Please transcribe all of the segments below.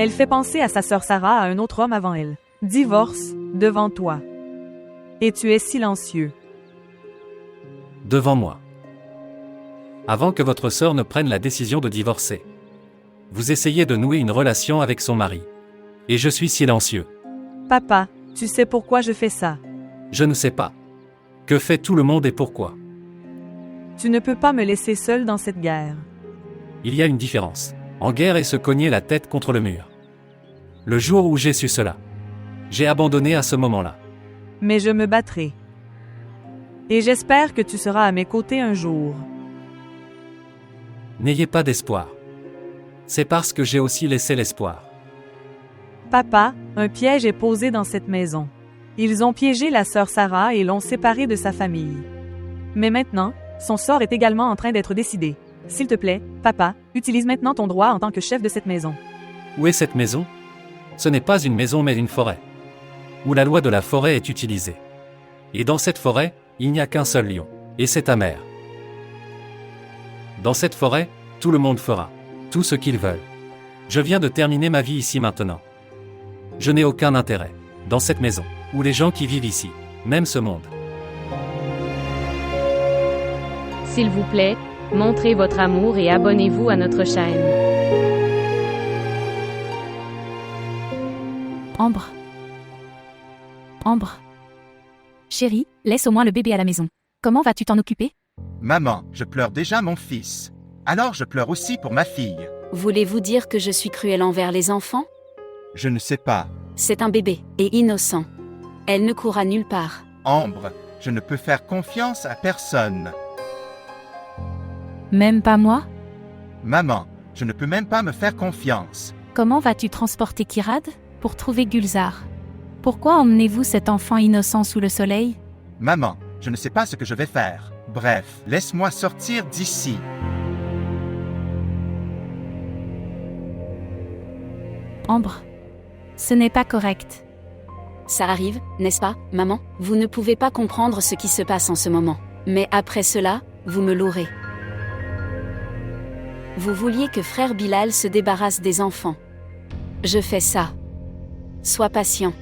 Elle fait penser à sa sœur Sarah à un autre homme avant elle. Divorce, devant toi. Et tu es silencieux. Devant moi. Avant que votre sœur ne prenne la décision de divorcer. Vous essayez de nouer une relation avec son mari. Et je suis silencieux. Papa, tu sais pourquoi je fais ça. Je ne sais pas. Que fait tout le monde et pourquoi? Tu ne peux pas me laisser seule dans cette guerre. Il y a une différence. En guerre et se cogner la tête contre le mur. Le jour où j'ai su cela, j'ai abandonné à ce moment-là. Mais je me battrai. Et j'espère que tu seras à mes côtés un jour. N'ayez pas d'espoir. C'est parce que j'ai aussi laissé l'espoir. Papa, un piège est posé dans cette maison. Ils ont piégé la sœur Sarah et l'ont séparée de sa famille. Mais maintenant, son sort est également en train d'être décidé. S'il te plaît, papa, utilise maintenant ton droit en tant que chef de cette maison. Où est cette maison? Ce n'est pas une maison mais une forêt. Où la loi de la forêt est utilisée. Et dans cette forêt, il n'y a qu'un seul lion. Et c'est ta mère. Dans cette forêt, tout le monde fera tout ce qu'ils veulent. Je viens de terminer ma vie ici maintenant. Je n'ai aucun intérêt dans cette maison, ou les gens qui vivent ici, même ce monde. S'il vous plaît, montrez votre amour et abonnez-vous à notre chaîne. Ambre. Ambre. Chérie, laisse au moins le bébé à la maison. Comment vas-tu t'en occuper? Maman, je pleure déjà mon fils. Alors je pleure aussi pour ma fille. Voulez-vous dire que je suis cruelle envers les enfants? Je ne sais pas. C'est un bébé, et innocent. Elle ne courra nulle part. Ambre, je ne peux faire confiance à personne. Même pas moi? Maman, je ne peux même pas me faire confiance. Comment vas-tu transporter Kirad pour trouver Gulzar? Pourquoi emmenez-vous cet enfant innocent sous le soleil? Maman, je ne sais pas ce que je vais faire. Bref, laisse-moi sortir d'ici. Ambre. Ce n'est pas correct. Ça arrive, n'est-ce pas, maman? Vous ne pouvez pas comprendre ce qui se passe en ce moment. Mais après cela, vous me louerez. Vous vouliez que frère Bilal se débarrasse des enfants. Je fais ça. Sois patient.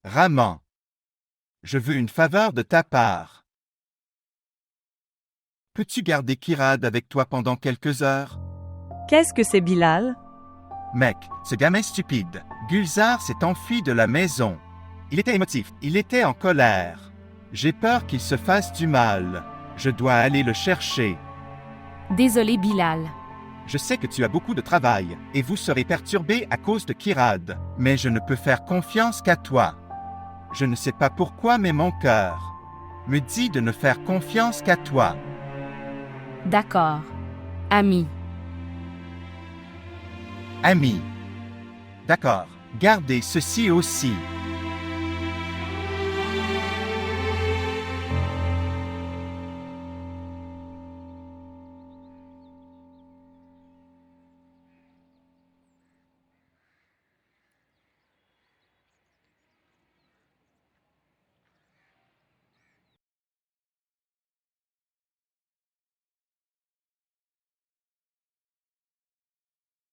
Raman, je veux une faveur de ta part. Peux-tu garder Kirad avec toi pendant quelques heures? Qu'est-ce que c'est Bilal? Mec, ce gamin stupide. Gulzar s'est enfui de la maison. Il était émotif, il était en colère. J'ai peur qu'il se fasse du mal. Je dois aller le chercher. Désolé Bilal. Je sais que tu as beaucoup de travail, et vous serez perturbé à cause de Kirad, mais je ne peux faire confiance qu'à toi. Je ne sais pas pourquoi, mais mon cœur me dit de ne faire confiance qu'à toi. D'accord. Ami. Ami. D'accord, gardez ceci aussi.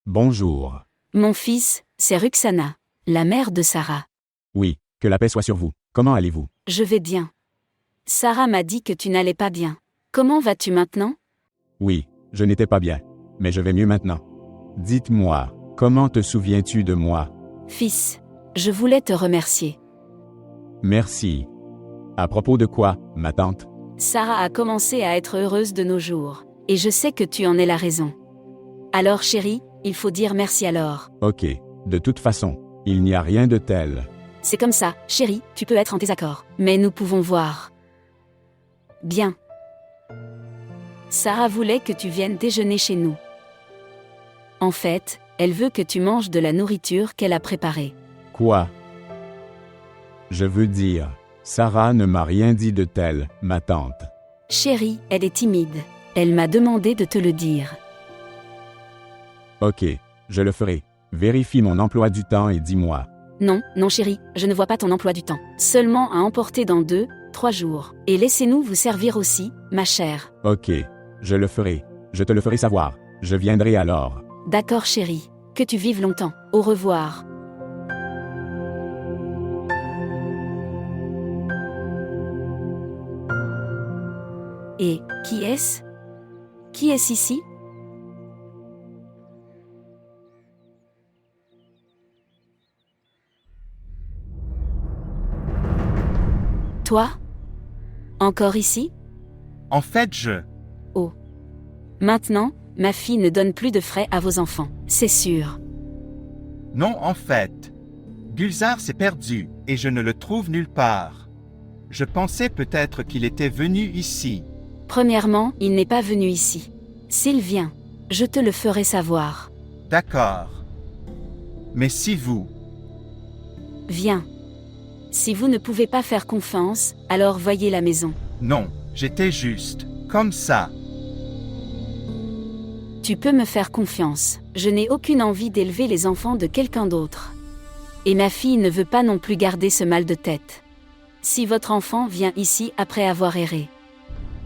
Bonjour. Mon fils, c'est Ruxana, la mère de Sarah. Oui, que la paix soit sur vous. Comment allez-vous? Je vais bien. Sarah m'a dit que tu n'allais pas bien. Comment vas-tu maintenant? Oui, je n'étais pas bien, mais je vais mieux maintenant. Dites-moi, comment te souviens-tu de moi? Fils, je voulais te remercier. Merci. À propos de quoi, ma tante? Sarah a commencé à être heureuse de nos jours, et je sais que tu en es la raison. Alors chérie, il faut dire merci alors. Ok, de toute façon, il n'y a rien de tel. C'est comme ça, chérie, tu peux être en désaccord, mais nous pouvons voir. Bien. Sarah voulait que tu viennes déjeuner chez nous. En fait, elle veut que tu manges de la nourriture qu'elle a préparée. Quoi? Je veux dire, Sarah ne m'a rien dit de tel, ma tante. Chérie, elle est timide. Elle m'a demandé de te le dire. Ok, je le ferai. Vérifie mon emploi du temps et dis-moi. Non, non chérie, je ne vois pas ton emploi du temps. Seulement à emporter dans 2, 3 jours. Et laissez-nous vous servir aussi, ma chère. Ok, je le ferai. Je te le ferai savoir. Je viendrai alors. D'accord chérie. Que tu vives longtemps. Au revoir. Et, qui est-ce? Qui est-ce ici? Toi? Encore ici? En fait, je... Oh. Maintenant, ma fille ne donne plus de frais à vos enfants, c'est sûr. Non, en fait. Gulzar s'est perdu, et je ne le trouve nulle part. Je pensais peut-être qu'il était venu ici. Premièrement, il n'est pas venu ici. S'il vient, je te le ferai savoir. D'accord. Mais si vous... Viens. Si vous ne pouvez pas faire confiance, alors voyez la maison. Non, j'étais juste. Comme ça. Tu peux me faire confiance. Je n'ai aucune envie d'élever les enfants de quelqu'un d'autre. Et ma fille ne veut pas non plus garder ce mal de tête. Si votre enfant vient ici après avoir erré,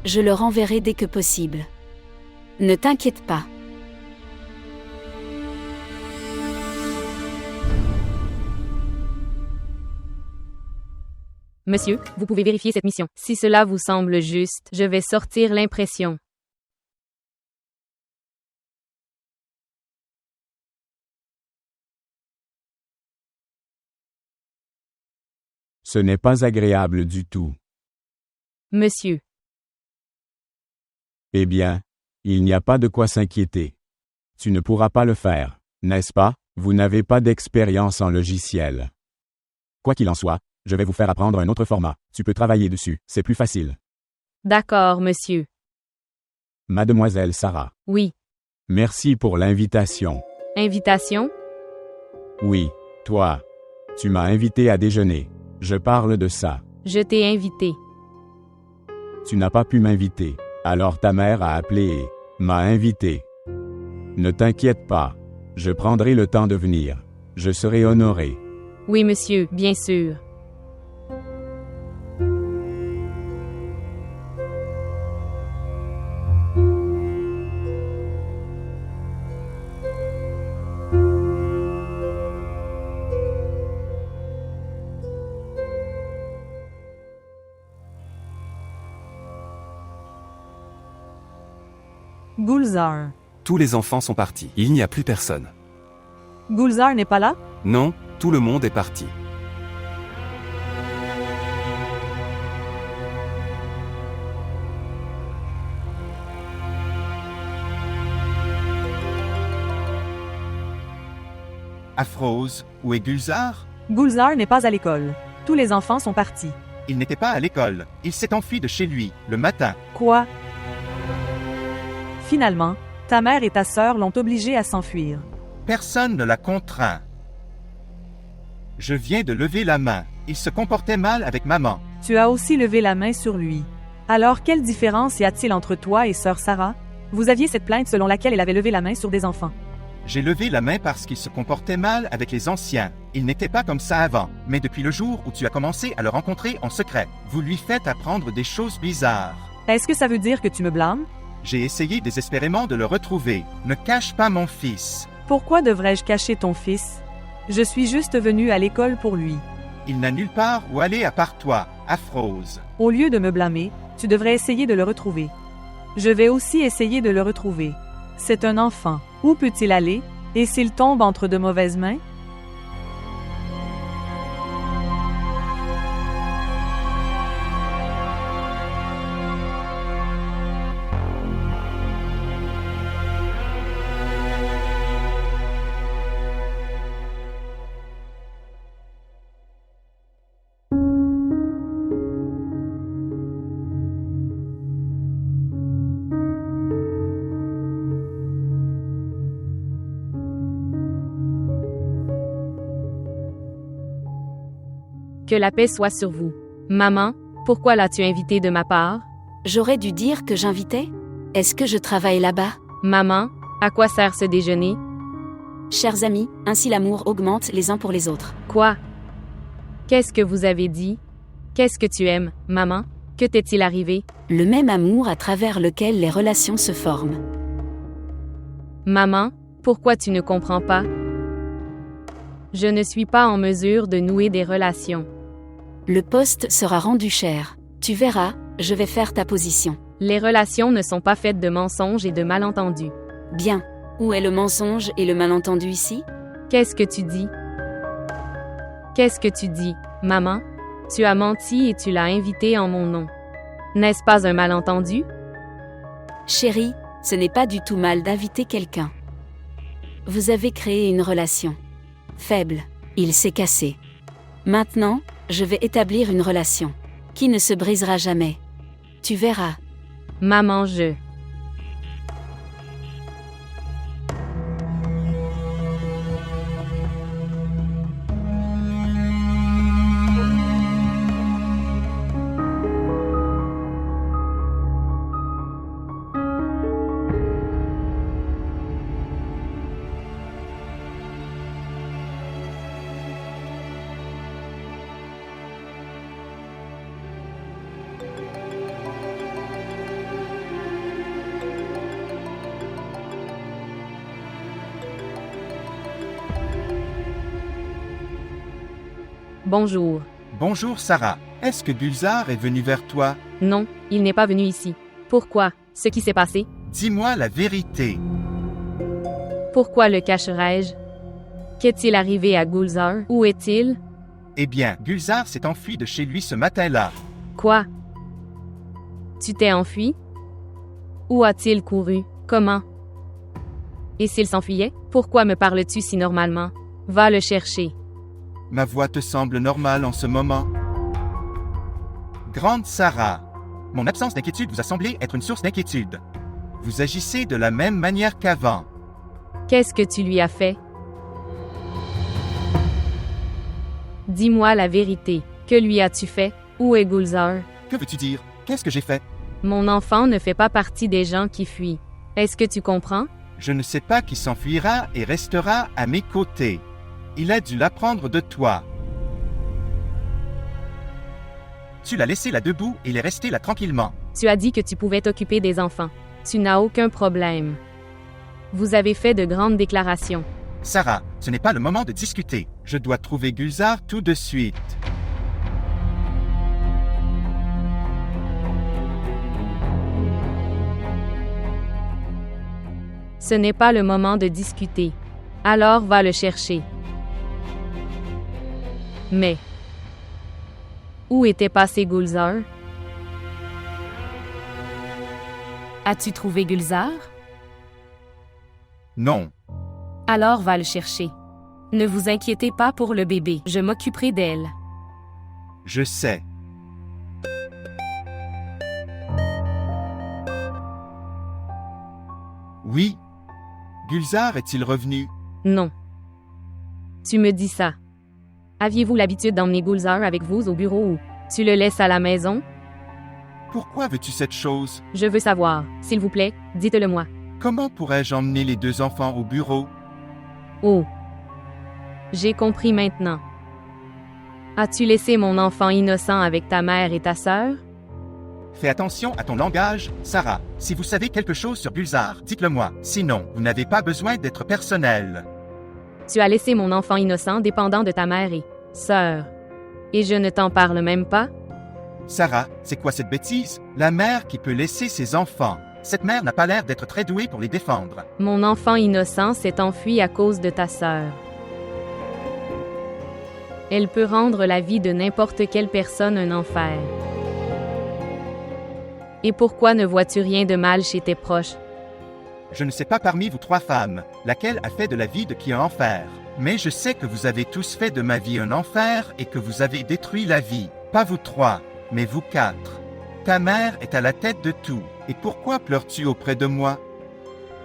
je le renverrai dès que possible. Ne t'inquiète pas. Monsieur, vous pouvez vérifier cette mission. Si cela vous semble juste, je vais sortir l'impression. Ce n'est pas agréable du tout. Monsieur, Eh bien, il n'y a pas de quoi s'inquiéter. Tu ne pourras pas le faire, n'est-ce pas? Vous n'avez pas d'expérience en logiciel. Quoi qu'il en soit, je vais vous faire apprendre un autre format. Tu peux travailler dessus, c'est plus facile. d'accord, monsieur. Mademoiselle Sarah. Oui. Merci pour l'invitation. Invitation? Oui, toi. Tu m'as invité à déjeuner. Je parle de ça. Je t'ai invité. Tu n'as pas pu m'inviter. Alors ta mère a appelé et m'a invité. Ne t'inquiète pas. Je prendrai le temps de venir. Je serai honoré. Oui, monsieur, bien sûr. Gulzar. Tous les enfants sont partis. Il n'y a plus personne. Gulzar n'est pas là? Non, tout le monde est parti. Afrose, où est Gulzar? Gulzar n'est pas à l'école. Tous les enfants sont partis. Il n'était pas à l'école. Il s'est enfui de chez lui, le matin. Quoi? Finalement, ta mère et ta sœur l'ont obligé à s'enfuir. Personne ne l'a contraint. Je viens de lever la main. Il se comportait mal avec maman. Tu as aussi levé la main sur lui. Alors, quelle différence y a-t-il entre toi et sœur Sarah? Vous aviez cette plainte selon laquelle elle avait levé la main sur des enfants. J'ai levé la main parce qu'il se comportait mal avec les anciens. Il n'était pas comme ça avant. Mais depuis le jour où tu as commencé à le rencontrer en secret, vous lui faites apprendre des choses bizarres. Est-ce que ça veut dire que tu me blâmes? J'ai essayé désespérément de le retrouver. Ne cache pas mon fils. Pourquoi devrais-je cacher ton fils? Je suis juste venue à l'école pour lui. Il n'a nulle part où aller à part toi, Afrose. Au lieu de me blâmer, tu devrais essayer de le retrouver. Je vais aussi essayer de le retrouver. C'est un enfant. Où peut-il aller? Et s'il tombe entre de mauvaises mains? Que la paix soit sur vous. Maman, pourquoi l'as-tu invité de ma part? J'aurais dû dire que j'invitais? Est-ce que je travaille là-bas? Maman, à quoi sert ce déjeuner? Chers amis, ainsi l'amour augmente les uns pour les autres. Quoi? Qu'est-ce que vous avez dit? Qu'est-ce que tu aimes, maman? Que t'est-il arrivé? Le même amour à travers lequel les relations se forment. Maman, pourquoi tu ne comprends pas? Je ne suis pas en mesure de nouer des relations. Le poste sera rendu cher. Tu verras, je vais faire ta position. Les relations ne sont pas faites de mensonges et de malentendus. Bien. Où est le mensonge et le malentendu ici? Qu'est-ce que tu dis? Qu'est-ce que tu dis, maman? Tu as menti et tu l'as invité en mon nom. N'est-ce pas un malentendu? Chérie, ce n'est pas du tout mal d'inviter quelqu'un. Vous avez créé une relation. Faible, il s'est cassé. Maintenant, je vais établir une relation qui ne se brisera jamais. Tu verras. Maman, je... Bonjour. Bonjour Sarah. Est-ce que Gulzar est venu vers toi? Non, il n'est pas venu ici. Pourquoi? Ce qui s'est passé? Dis-moi la vérité. Pourquoi le cacherais-je? Qu'est-il arrivé à Gulzar? Où est-il? Eh bien, Gulzar s'est enfui de chez lui ce matin-là. Quoi? Tu t'es enfui? Où a-t-il couru? Comment? Et s'il s'enfuyait? Pourquoi me parles-tu si normalement? Va le chercher. Ma voix te semble normale en ce moment? Grande Sarah, mon absence d'inquiétude vous a semblé être une source d'inquiétude. Vous agissez de la même manière qu'avant. Qu'est-ce que tu lui as fait? Dis-moi la vérité. Que lui as-tu fait? Où est Gulzar? Que veux-tu dire? Qu'est-ce que j'ai fait? Mon enfant ne fait pas partie des gens qui fuient. Est-ce que tu comprends? Je ne sais pas qui s'enfuira et restera à mes côtés. Il a dû l'apprendre de toi. Tu l'as laissé là debout et il est resté là tranquillement. Tu as dit que tu pouvais t'occuper des enfants. Tu n'as aucun problème. Vous avez fait de grandes déclarations. Sarah, ce n'est pas le moment de discuter. Je dois trouver Gulzar tout de suite. Ce n'est pas le moment de discuter. Alors va le chercher. Mais... où était passé Gulzar? As-tu trouvé Gulzar? Non. Alors va le chercher. Ne vous inquiétez pas pour le bébé, je m'occuperai d'elle. Je sais. Oui. Gulzar est-il revenu? Non. Tu me dis ça. Aviez-vous l'habitude d'emmener Gulzar avec vous au bureau ou tu le laisses à la maison? Pourquoi veux-tu cette chose? Je veux savoir. S'il vous plaît, dites-le-moi. Comment pourrais-je emmener les deux enfants au bureau? Oh. J'ai compris maintenant. As-tu laissé mon enfant innocent avec ta mère et ta sœur? Fais attention à ton langage, Sarah. Si vous savez quelque chose sur Gulzar, dites-le-moi. Sinon, vous n'avez pas besoin d'être personnel. Tu as laissé mon enfant innocent dépendant de ta mère et sœur. Et je ne t'en parle même pas? Sarah, c'est quoi cette bêtise? La mère qui peut laisser ses enfants. Cette mère n'a pas l'air d'être très douée pour les défendre. Mon enfant innocent s'est enfui à cause de ta sœur. Elle peut rendre la vie de n'importe quelle personne un enfer. Et pourquoi ne vois-tu rien de mal chez tes proches? Je ne sais pas parmi vous trois femmes, laquelle a fait de la vie de qui un enfer. Mais je sais que vous avez tous fait de ma vie un enfer et que vous avez détruit la vie. Pas vous trois, mais vous quatre. Ta mère est à la tête de tout. Et pourquoi pleures-tu auprès de moi?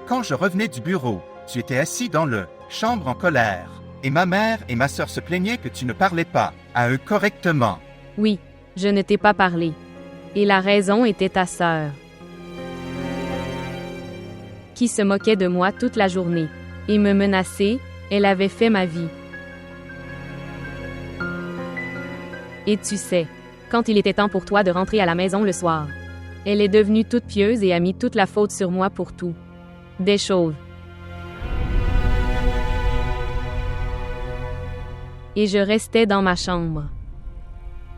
Quand je revenais du bureau, tu étais assis dans le chambre en colère. Et ma mère et ma sœur se plaignaient que tu ne parlais pas à eux correctement. Oui, je ne t'ai pas parlé. Et la raison était ta sœur. qui se moquait de moi toute la journée. Et me menaçait, elle avait fait ma vie. Et tu sais, quand il était temps pour toi de rentrer à la maison le soir, elle est devenue toute pieuse et a mis toute la faute sur moi pour tout. Des choses. Et je restais dans ma chambre.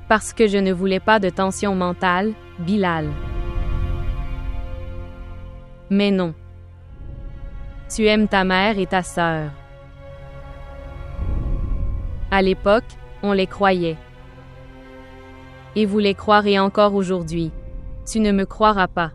Parce que je ne voulais pas de tension mentale, Bilal. Mais non. Tu aimes ta mère et ta sœur. À l'époque, on les croyait. Et vous les croirez encore aujourd'hui. Tu ne me croiras pas.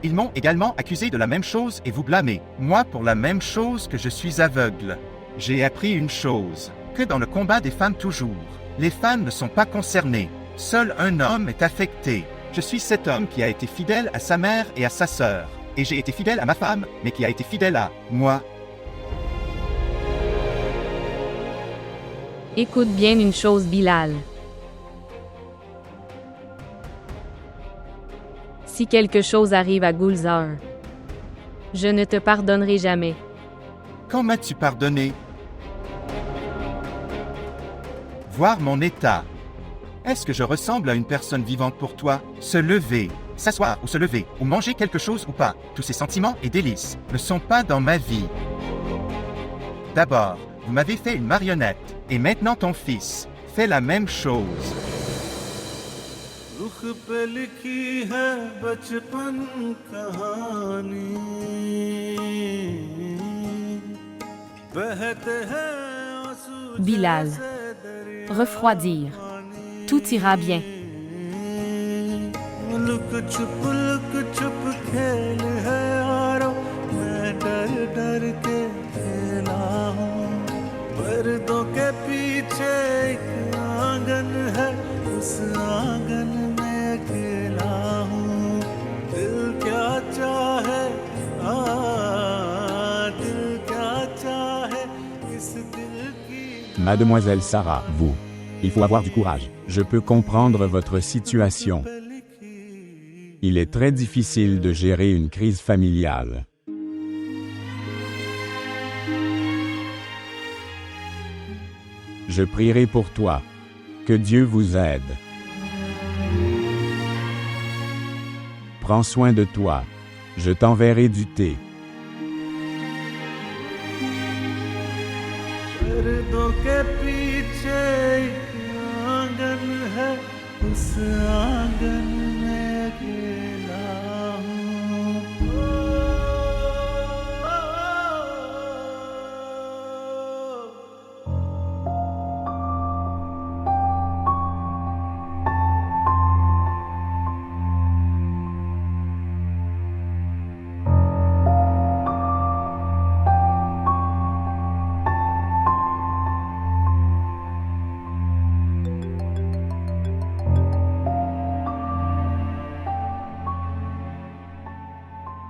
Ils m'ont également accusé de la même chose et vous blâmez, moi pour la même chose que je suis aveugle. J'ai appris une chose, que dans le combat des femmes toujours, les femmes ne sont pas concernées. Seul un homme est affecté. Je suis cet homme qui a été fidèle à sa mère et à sa sœur. Et j'ai été fidèle à ma femme, mais qui a été fidèle à moi. Écoute bien une chose, Bilal. Si quelque chose arrive à Gulzar, je ne te pardonnerai jamais. Quand m'as-tu pardonné? Voir mon état. Est-ce que je ressemble à une personne vivante pour toi? Se lever, s'asseoir ou se lever, ou manger quelque chose ou pas, tous ces sentiments et délices ne sont pas dans ma vie. D'abord, vous m'avez fait une marionnette, et maintenant ton fils fait la même chose. Bilal. Refroidir. Tout ira bien. Mademoiselle Sarah, vous. Il faut avoir du courage. Je peux comprendre votre situation. Il est très difficile de gérer une crise familiale. Je prierai pour toi. Que Dieu vous aide. Prends soin de toi. Je t'enverrai du thé.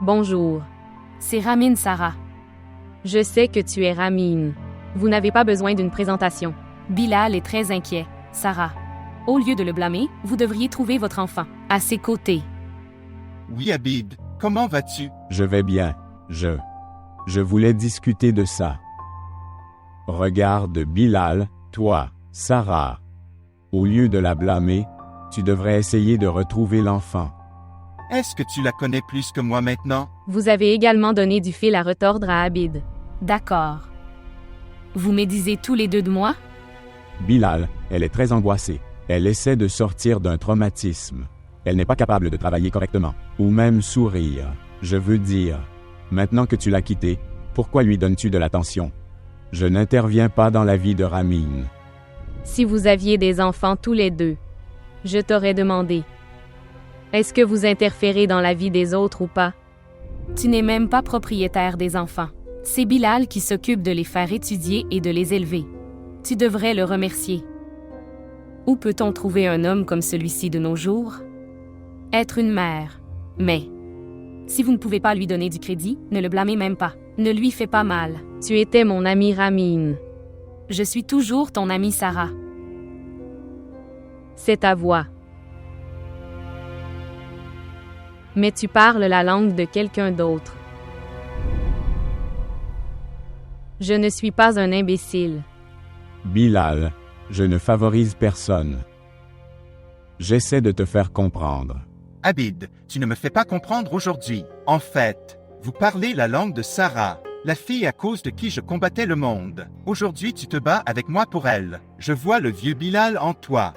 Bonjour. C'est Ramin Sarah. Je sais que tu es Ramin. Vous n'avez pas besoin d'une présentation. Bilal est très inquiet. Sarah. Au lieu de le blâmer, vous devriez trouver votre enfant à ses côtés. Oui, Abid, comment vas-tu? Je vais bien. Je voulais discuter de ça. Regarde Bilal, toi, Sarah. Au lieu de la blâmer, tu devrais essayer de retrouver l'enfant. Est-ce que tu la connais plus que moi maintenant? Vous avez également donné du fil à retordre à Abid. D'accord. Vous médisez tous les deux de moi? Bilal, elle est très angoissée. Elle essaie de sortir d'un traumatisme. Elle n'est pas capable de travailler correctement, ou même sourire. Je veux dire, maintenant que tu l'as quitté, pourquoi lui donnes-tu de l'attention? Je n'interviens pas dans la vie de Ramin. Si vous aviez des enfants tous les deux, je t'aurais demandé. Est-ce que vous interférez dans la vie des autres ou pas? Tu n'es même pas propriétaire des enfants. C'est Bilal qui s'occupe de les faire étudier et de les élever. Tu devrais le remercier. Où peut-on trouver un homme comme celui-ci de nos jours? Être une mère. Mais, si vous ne pouvez pas lui donner du crédit, ne le blâmez même pas. Ne lui fais pas mal. Tu étais mon ami Ramin. Je suis toujours ton amie Sarah. C'est ta voix. Mais tu parles la langue de quelqu'un d'autre. Je ne suis pas un imbécile. Bilal, je ne favorise personne. J'essaie de te faire comprendre. Abid, tu ne me fais pas comprendre aujourd'hui. En fait, vous parlez la langue de Sarah, la fille à cause de qui je combattais le monde. Aujourd'hui tu te bats avec moi pour elle. Je vois le vieux Bilal en toi.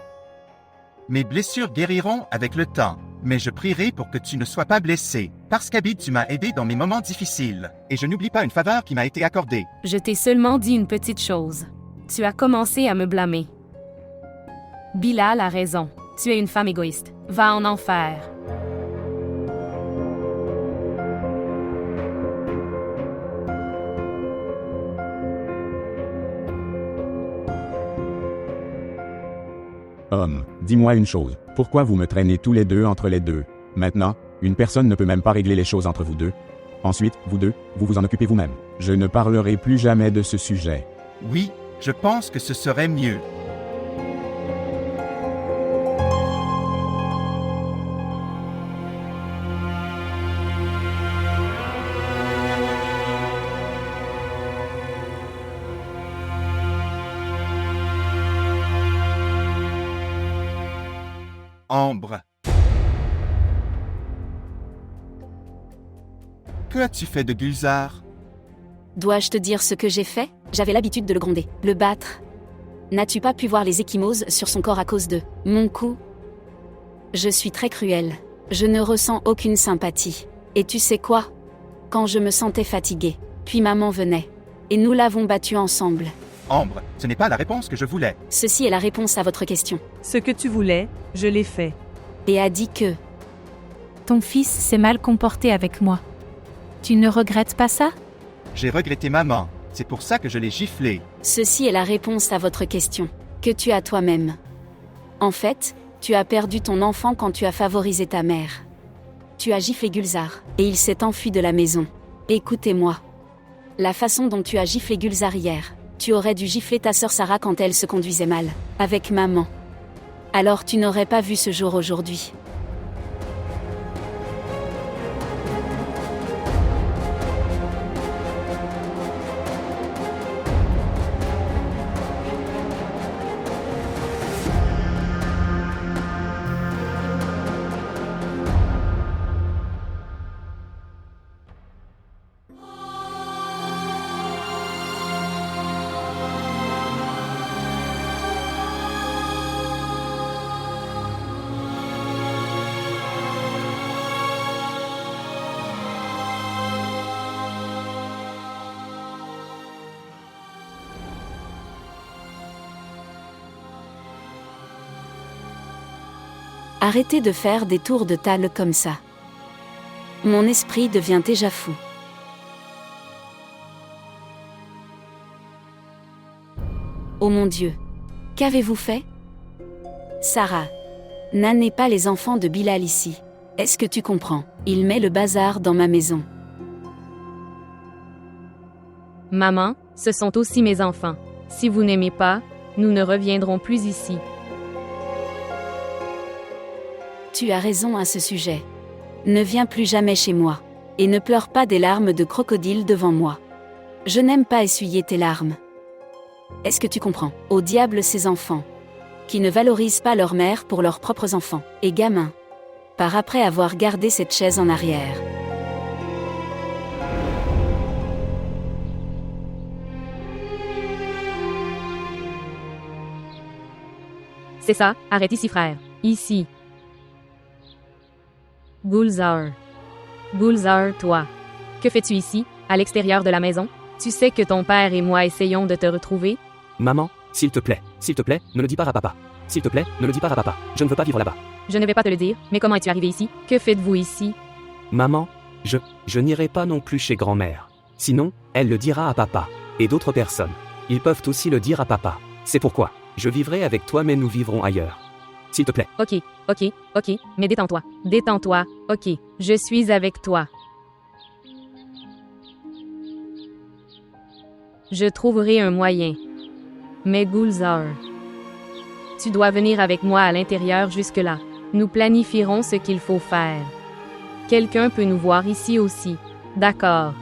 Mes blessures guériront avec le temps, mais je prierai pour que tu ne sois pas blessé, parce qu'Abid tu m'as aidé dans mes moments difficiles, et je n'oublie pas une faveur qui m'a été accordée. Je t'ai seulement dit une petite chose. Tu as commencé à me blâmer. Bilal a raison. Tu es une femme égoïste. Va en enfer. Homme, dis-moi une chose. Pourquoi vous me traînez tous les deux entre les deux? Maintenant, une personne ne peut même pas régler les choses entre vous deux. Ensuite, vous deux, vous vous en occupez vous-même. Je ne parlerai plus jamais de ce sujet. Oui, je pense que ce serait mieux. Ambre. Que as-tu fait de Gulzar? Dois-je te dire ce que j'ai fait? J'avais l'habitude de le gronder, le battre. N'as-tu pas pu voir les ecchymoses sur son corps à cause de mon coup? Je suis très cruelle. Je ne ressens aucune sympathie. Et tu sais quoi? Quand je me sentais fatiguée, puis maman venait. Et nous l'avons battu ensemble. Ambre, ce n'est pas la réponse que je voulais. Ceci est la réponse à votre question. Ce que tu voulais, je l'ai fait. Et a dit que... Ton fils s'est mal comporté avec moi. Tu ne regrettes pas ça? J'ai regretté maman. C'est pour ça que je l'ai giflé. Ceci est la réponse à votre question. Que tu as toi-même. En fait, tu as perdu ton enfant quand tu as favorisé ta mère. Tu as giflé Gulzar, et il s'est enfui de la maison. Écoutez-moi. La façon dont tu as giflé Gulzar hier, tu aurais dû gifler ta sœur Sarah quand elle se conduisait mal, avec maman. Alors tu n'aurais pas vu ce jour aujourd'hui. Arrêtez de faire des tours de table comme ça. Mon esprit devient déjà fou. Oh mon Dieu! Qu'avez-vous fait? Sarah. N'amenez pas les enfants de Bilal ici. Est-ce que tu comprends? Il met le bazar dans ma maison. Maman, ce sont aussi mes enfants. Si vous n'aimez pas, nous ne reviendrons plus ici. Tu as raison à ce sujet. Ne viens plus jamais chez moi. Et ne pleure pas des larmes de crocodile devant moi. Je n'aime pas essuyer tes larmes. Est-ce que tu comprends? Au diable ces enfants. Qui ne valorisent pas leur mère pour leurs propres enfants. Et gamins. Par après avoir gardé cette chaise en arrière. C'est ça, arrête ici frère. Ici. Gulzar. Gulzar, toi. Que fais-tu ici, à l'extérieur de la maison? Tu sais que ton père et moi essayons de te retrouver? Maman, s'il te plaît, ne le dis pas à papa. S'il te plaît, ne le dis pas à papa. Je ne veux pas vivre là-bas. Je ne vais pas te le dire, mais comment es-tu arrivé ici? Que faites-vous ici? Maman, je n'irai pas non plus chez grand-mère. Sinon, elle le dira à papa. Et d'autres personnes. Ils peuvent aussi le dire à papa. C'est pourquoi, je vivrai avec toi mais nous vivrons ailleurs. S'il te plaît. Ok, mais détends-toi. Détends-toi, ok, je suis avec toi. Je trouverai un moyen. Mais Gulzar, tu dois venir avec moi à l'intérieur jusque-là. Nous planifierons ce qu'il faut faire. Quelqu'un peut nous voir ici aussi. D'accord.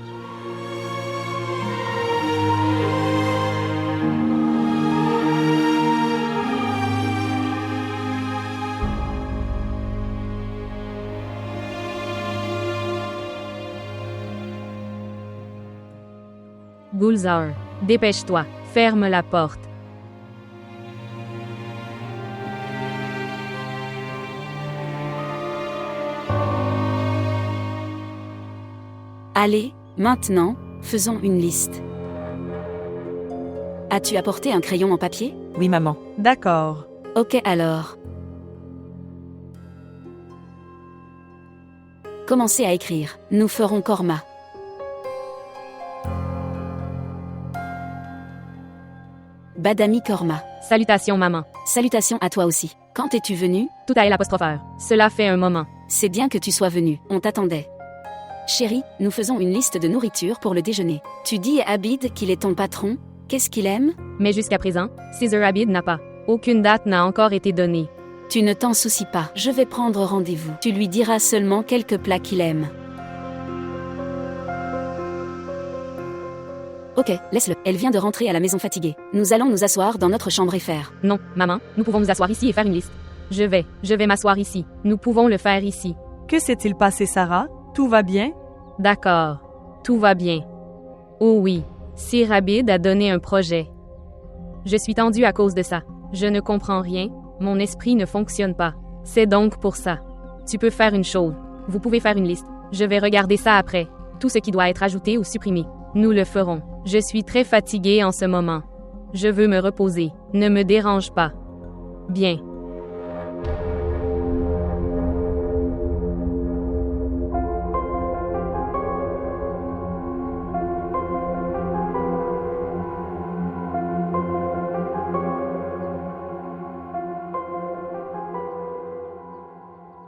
Gulzar, dépêche-toi, ferme la porte. Allez, maintenant, faisons une liste. As-tu apporté un crayon en papier? Oui, maman. D'accord. Ok alors. Commencez à écrire. Nous ferons Korma. Badami Korma. Salutations maman. Salutations à toi aussi. Quand es-tu venu? Tout à l'apostropheur. Cela fait un moment. C'est bien que tu sois venu. On t'attendait. Chérie, nous faisons une liste de nourriture pour le déjeuner. Tu dis à Abid qu'il est ton patron? Qu'est-ce qu'il aime? Mais jusqu'à présent, César Abid n'a pas. Aucune date n'a encore été donnée. Tu ne t'en soucies pas. Je vais prendre rendez-vous. Tu lui diras seulement quelques plats qu'il aime. Ok, laisse-le. Elle vient de rentrer à la maison fatiguée. Nous allons nous asseoir dans notre chambre et faire. Non, maman, nous pouvons nous asseoir ici et faire une liste. Je vais m'asseoir ici. Nous pouvons le faire ici. Que s'est-il passé, Sarah? Tout va bien? D'accord. Tout va bien. Oh oui, Sir Abid a donné un projet. Je suis tendue à cause de ça. Je ne comprends rien, mon esprit ne fonctionne pas. C'est donc pour ça. Tu peux faire une chose. Vous pouvez faire une liste. Je vais regarder ça après. Tout ce qui doit être ajouté ou supprimé. Nous le ferons. Je suis très fatiguée en ce moment. Je veux me reposer. Ne me dérange pas. Bien.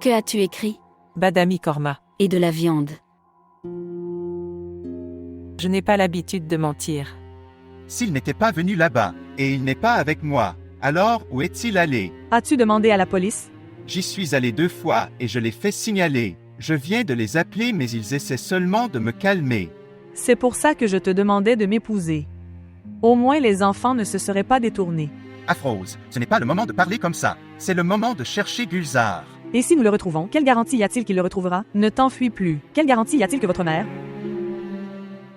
Que as-tu écrit? Badami Korma. Et de la viande. Je n'ai pas l'habitude de mentir. S'il n'était pas venu là-bas, et il n'est pas avec moi, alors où est-il allé? As-tu demandé à la police? J'y suis allé 2 fois et je l'ai fait signaler. Je viens de les appeler mais ils essaient seulement de me calmer. C'est pour ça que je te demandais de m'épouser. Au moins les enfants ne se seraient pas détournés. Afrose, ce n'est pas le moment de parler comme ça. C'est le moment de chercher Gulzar. Et si nous le retrouvons, quelle garantie y a-t-il qu'il le retrouvera? Ne t'enfuis plus. Quelle garantie y a-t-il que votre mère,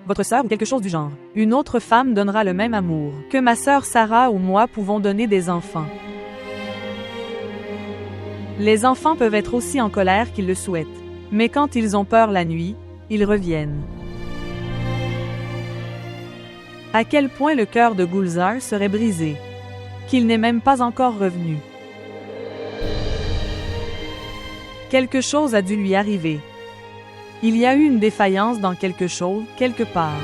votre sœur ou quelque chose du genre, une autre femme donnera le même amour que ma sœur Sarah ou moi pouvons donner des enfants? Les enfants peuvent être aussi en colère qu'ils le souhaitent. Mais quand ils ont peur la nuit, ils reviennent. À quel point le cœur de Gulzar serait brisé, qu'il n'est même pas encore revenu. Quelque chose a dû lui arriver. Il y a eu une défaillance dans quelque chose, quelque part.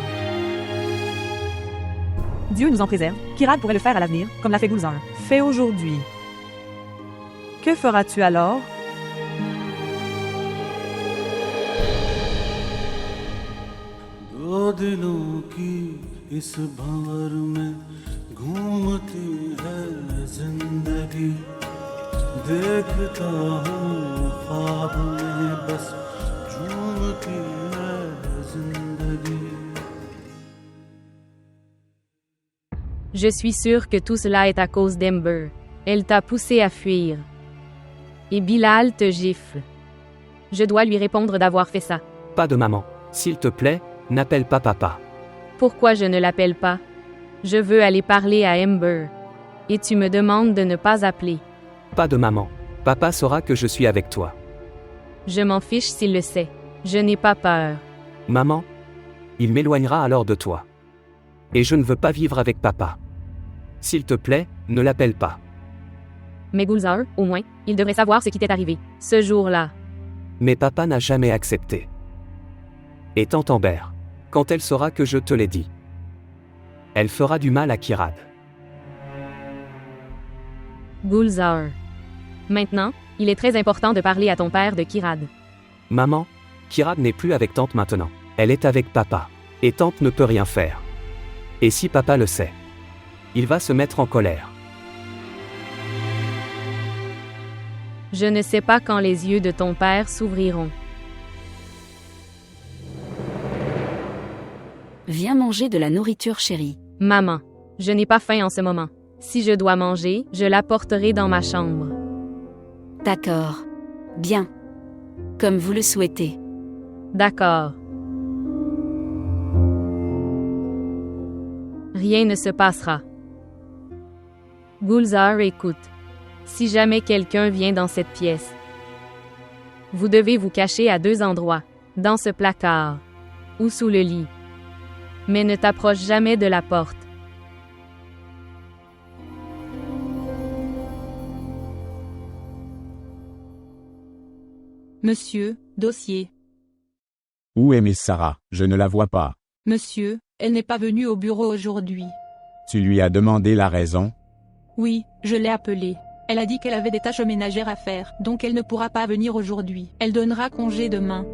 Dieu nous en préserve. Kirad pourrait le faire à l'avenir, comme l'a fait Gulzar. Fais aujourd'hui. Que feras-tu alors? Je suis sûre que tout cela est à cause d'Ember. Elle t'a poussé à fuir. Et Bilal te gifle. Je dois lui répondre d'avoir fait ça. Pas de maman. S'il te plaît, n'appelle pas papa. Pourquoi je ne l'appelle pas? Je veux aller parler à Ember. Et tu me demandes de ne pas appeler. Pas de maman. Papa saura que je suis avec toi. Je m'en fiche s'il le sait. Je n'ai pas peur. Maman? Il m'éloignera alors de toi. Et je ne veux pas vivre avec papa. S'il te plaît, ne l'appelle pas. Mais Gulzar, au moins, il devrait savoir ce qui t'est arrivé, ce jour-là. Mais papa n'a jamais accepté. Et tante Amber, quand elle saura que je te l'ai dit, elle fera du mal à Kirad. Gulzar. Maintenant, il est très important de parler à ton père de Kirad. Maman, Kirad n'est plus avec tante maintenant. Elle est avec papa. Et tante ne peut rien faire. Et si papa le sait, il va se mettre en colère. Je ne sais pas quand les yeux de ton père s'ouvriront. Viens manger de la nourriture, chérie. Maman, je n'ai pas faim en ce moment. Si je dois manger, je l'apporterai dans ma chambre. D'accord. Bien. Comme vous le souhaitez. D'accord. Rien ne se passera. Gulzar écoute. Si jamais quelqu'un vient dans cette pièce, vous devez vous cacher à 2 endroits, dans ce placard ou sous le lit. Mais ne t'approche jamais de la porte. Monsieur, dossier. Où est Miss Sarah? Je ne la vois pas. Monsieur, elle n'est pas venue au bureau aujourd'hui. Tu lui as demandé la raison? Oui, je l'ai appelée. Elle a dit qu'elle avait des tâches ménagères à faire, donc elle ne pourra pas venir aujourd'hui. Elle donnera congé demain.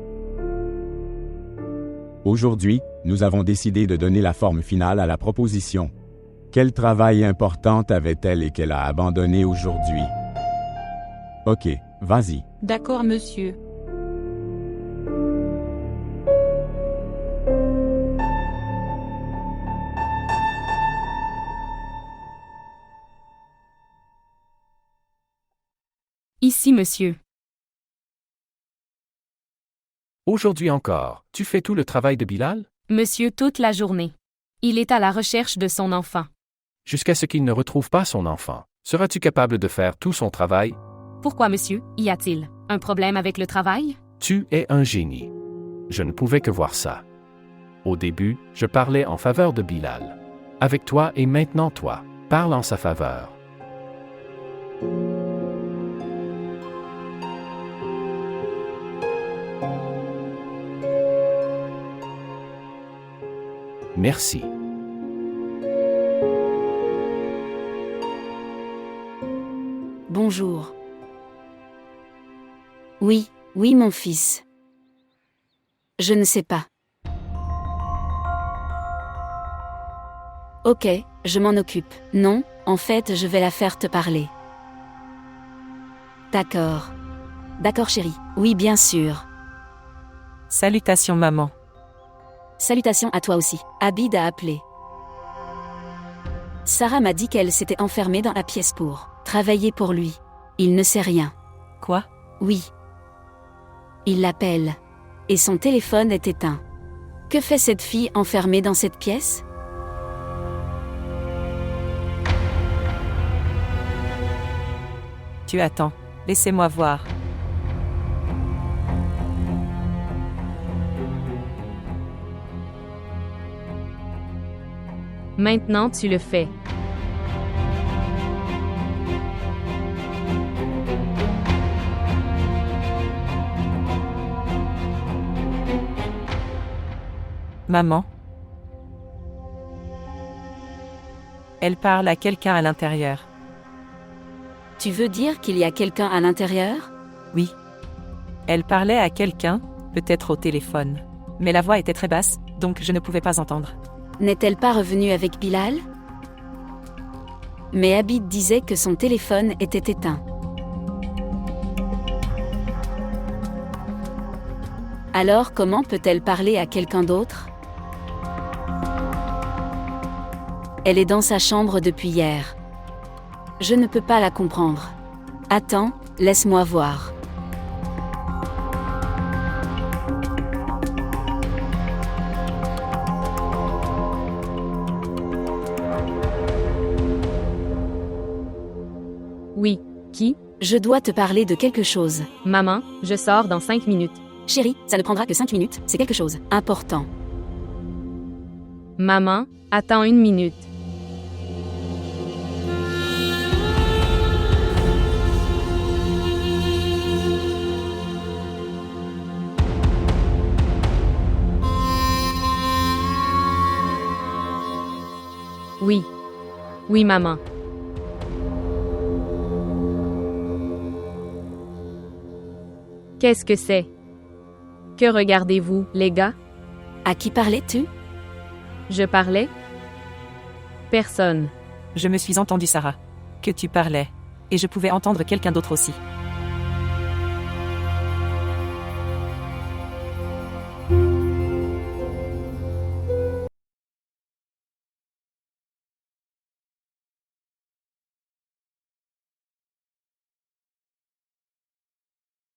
Aujourd'hui, nous avons décidé de donner la forme finale à la proposition. Quel travail important avait-elle et qu'elle a abandonné aujourd'hui? Ok, vas-y. D'accord, monsieur. Ici, monsieur. Aujourd'hui encore, tu fais tout le travail de Bilal? Monsieur toute la journée. Il est à la recherche de son enfant. Jusqu'à ce qu'il ne retrouve pas son enfant. Seras-tu capable de faire tout son travail? Pourquoi, monsieur, y a-t-il un problème avec le travail? Tu es un génie. Je ne pouvais que voir ça. Au début, je parlais en faveur de Bilal. Avec toi et maintenant toi, parle en sa faveur. Merci. Bonjour. Oui, oui mon fils. Je ne sais pas. Ok, je m'en occupe. Non, en fait, je vais la faire te parler. D'accord. D'accord chérie. Oui, bien sûr. Salutations maman. Salutations à toi aussi. Abid a appelé. Sarah m'a dit qu'elle s'était enfermée dans la pièce pour travailler pour lui. Il ne sait rien. Quoi? Oui. Il l'appelle. Et son téléphone est éteint. Que fait cette fille enfermée dans cette pièce? Tu attends. Laissez-moi voir. Maintenant tu le fais. Maman? Elle parle à quelqu'un à l'intérieur. Tu veux dire qu'il y a quelqu'un à l'intérieur? Oui. Elle parlait à quelqu'un, peut-être au téléphone. Mais la voix était très basse, donc je ne pouvais pas entendre. N'est-elle pas revenue avec Bilal? Mais Abid disait que son téléphone était éteint. Alors comment peut-elle parler à quelqu'un d'autre? Elle est dans sa chambre depuis hier. Je ne peux pas la comprendre. Attends, laisse-moi voir. Oui. Qui? Je dois te parler de quelque chose. Maman, je sors dans 5 minutes. Chérie, ça ne prendra que 5 minutes, c'est quelque chose important. Maman, attends 1 minute. Oui. Oui, maman. Qu'est-ce que c'est? Que regardez-vous, les gars? À qui parlais-tu? Je parlais? Personne. Je me suis entendue Sarah. Que tu parlais. Et je pouvais entendre quelqu'un d'autre aussi.